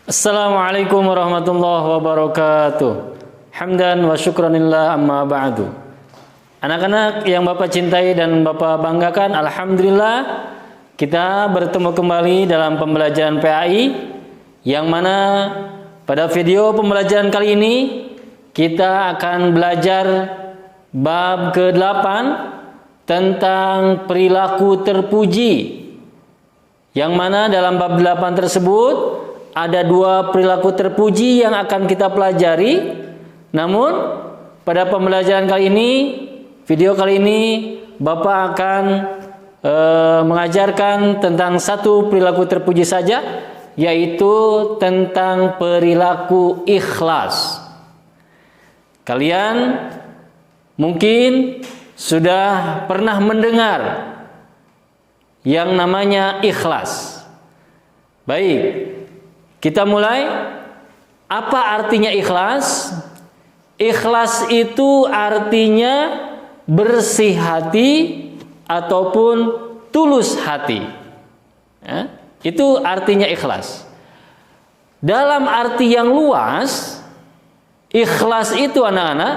Assalamualaikum warahmatullahi wabarakatuh. Hamdan wa syukranillah amma ba'du. Anak-anak yang Bapak cintai dan Bapak banggakan, alhamdulillah kita bertemu kembali dalam pembelajaran PAI, yang mana pada video pembelajaran kali ini kita akan belajar bab ke-8 tentang perilaku terpuji, yang mana dalam bab 8 tersebut ada 2 perilaku terpuji yang akan kita pelajari. Namun pada pembelajaran kali ini, video kali ini, Bapak akan mengajarkan tentang 1 perilaku terpuji saja, yaitu tentang perilaku ikhlas. Kalian mungkin sudah pernah mendengar yang namanya ikhlas. Baik, kita mulai. Apa artinya ikhlas? Ikhlas itu artinya bersih hati ataupun tulus hati. Ya, itu artinya ikhlas. Dalam arti yang luas, ikhlas itu anak-anak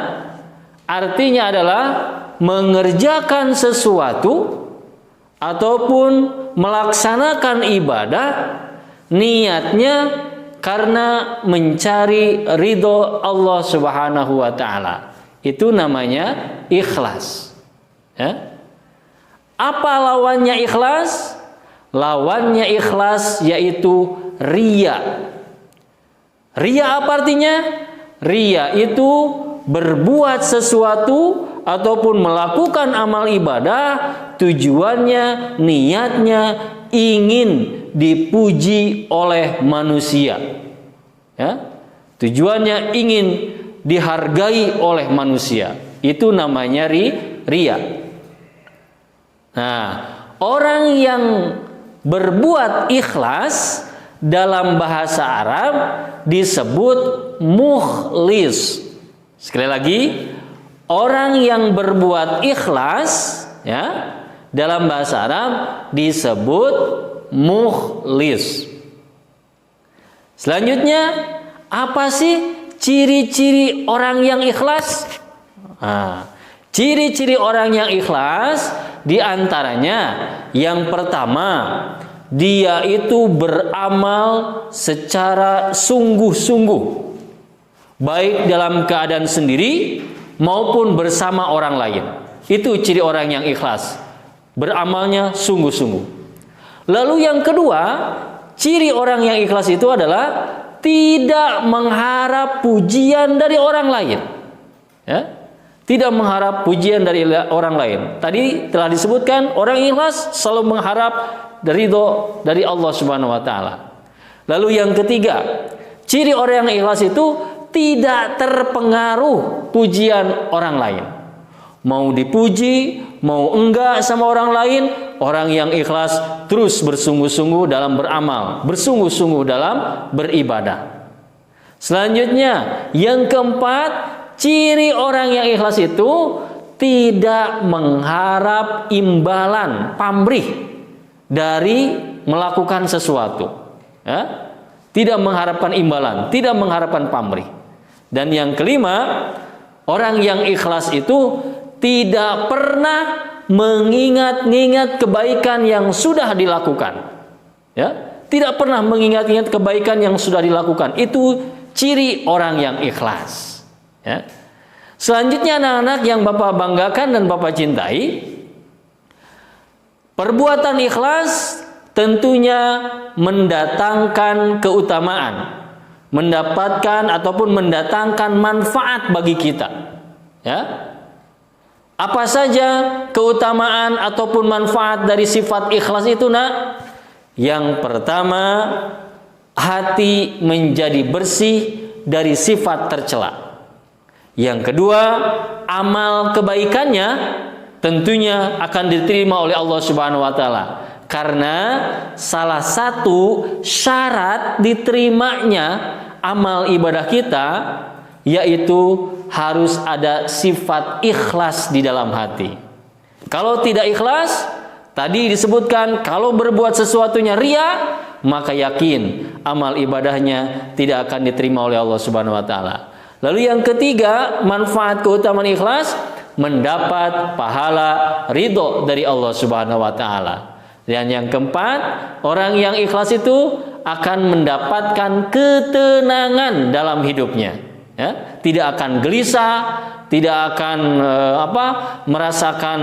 artinya adalah mengerjakan sesuatu ataupun melaksanakan ibadah niatnya karena mencari ridho Allah Subhanahu wa ta'ala. Itu namanya ikhlas. Ya. Apa lawannya ikhlas? Lawannya ikhlas yaitu riya. Riya apa artinya? Riya itu berbuat sesuatu ataupun melakukan amal ibadah, tujuannya, niatnya ingin dipuji oleh manusia. Ya? Tujuannya ingin dihargai oleh manusia. Itu namanya riya. Nah, orang yang berbuat ikhlas dalam bahasa Arab disebut mukhlis. Sekali lagi, orang yang berbuat ikhlas, ya, dalam bahasa Arab disebut mukhlis. Selanjutnya, apa sih ciri-ciri orang yang ikhlas? Ciri-ciri orang yang ikhlas diantaranya yang pertama, dia itu beramal secara sungguh-sungguh, baik dalam keadaan sendiri maupun bersama orang lain. Itu ciri orang yang ikhlas, beramalnya sungguh-sungguh. Lalu yang kedua, ciri orang yang ikhlas itu adalah tidak mengharap pujian dari orang lain. Ya? Tidak mengharap pujian dari orang lain. Tadi telah disebutkan orang ikhlas selalu mengharap ridho dari Allah Subhanahu wa ta'ala. Lalu yang ketiga, ciri orang yang ikhlas itu tidak terpengaruh pujian orang lain. Mau dipuji, mau enggak sama orang lain, orang yang ikhlas terus bersungguh-sungguh dalam beramal, bersungguh-sungguh dalam beribadah. Selanjutnya, yang keempat, ciri orang yang ikhlas itu tidak mengharap imbalan, pamrih dari melakukan sesuatu. Ya? Tidak mengharapkan imbalan, tidak mengharapkan pamrih. Dan yang kelima, orang yang ikhlas itu tidak pernah mengingat-ingat kebaikan yang sudah dilakukan. Ya, tidak pernah mengingat-ingat kebaikan yang sudah dilakukan. Itu ciri orang yang ikhlas. Ya. Selanjutnya anak-anak yang Bapak banggakan dan Bapak cintai, perbuatan ikhlas tentunya mendatangkan keutamaan, mendapatkan ataupun mendatangkan manfaat bagi kita. Ya. Apa saja keutamaan ataupun manfaat dari sifat ikhlas itu, nak? Yang pertama, hati menjadi bersih dari sifat tercela. Yang kedua, amal kebaikannya tentunya akan diterima oleh Allah Subhanahu wa ta'ala. Karena salah satu syarat diterimanya amal ibadah kita yaitu harus ada sifat ikhlas di dalam hati. Kalau tidak ikhlas, tadi disebutkan kalau berbuat sesuatunya ria, maka yakin amal ibadahnya tidak akan diterima oleh Allah Subhanahu wa taala. Lalu yang ketiga, manfaat keutamaan ikhlas, mendapat pahala ridho dari Allah Subhanahu wa taala. Dan yang keempat, orang yang ikhlas itu akan mendapatkan ketenangan dalam hidupnya. Ya, tidak akan gelisah, tidak akan merasakan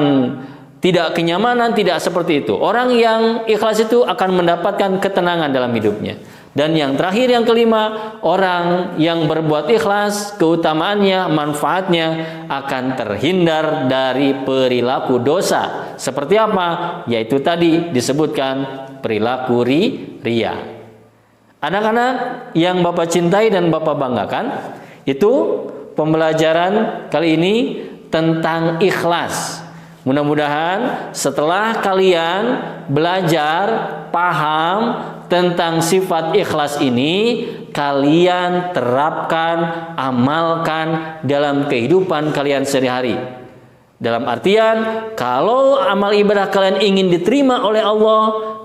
tidak kenyamanan, tidak seperti itu. Orang yang ikhlas itu akan mendapatkan ketenangan dalam hidupnya. Dan yang terakhir, yang kelima, orang yang berbuat ikhlas, keutamaannya, manfaatnya akan terhindar dari perilaku dosa. Seperti apa? Yaitu tadi disebutkan perilaku ria. Anak-anak yang Bapak cintai dan Bapak banggakan, itu pembelajaran kali ini tentang ikhlas. Mudah-mudahan setelah kalian belajar, paham tentang sifat ikhlas ini, kalian terapkan, amalkan dalam kehidupan kalian sehari-hari. Dalam artian, kalau amal ibadah kalian ingin diterima oleh Allah,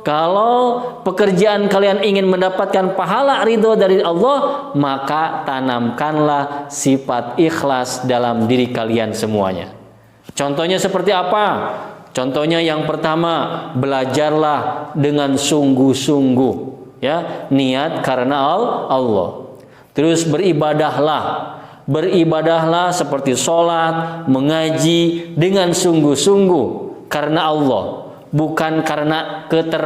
kalau pekerjaan kalian ingin mendapatkan pahala ridho dari Allah, maka tanamkanlah sifat ikhlas dalam diri kalian semuanya. Contohnya seperti apa? Contohnya yang pertama, belajarlah dengan sungguh-sungguh, ya, niat karena Allah. Terus beribadahlah seperti sholat, mengaji dengan sungguh-sungguh karena Allah, bukan karena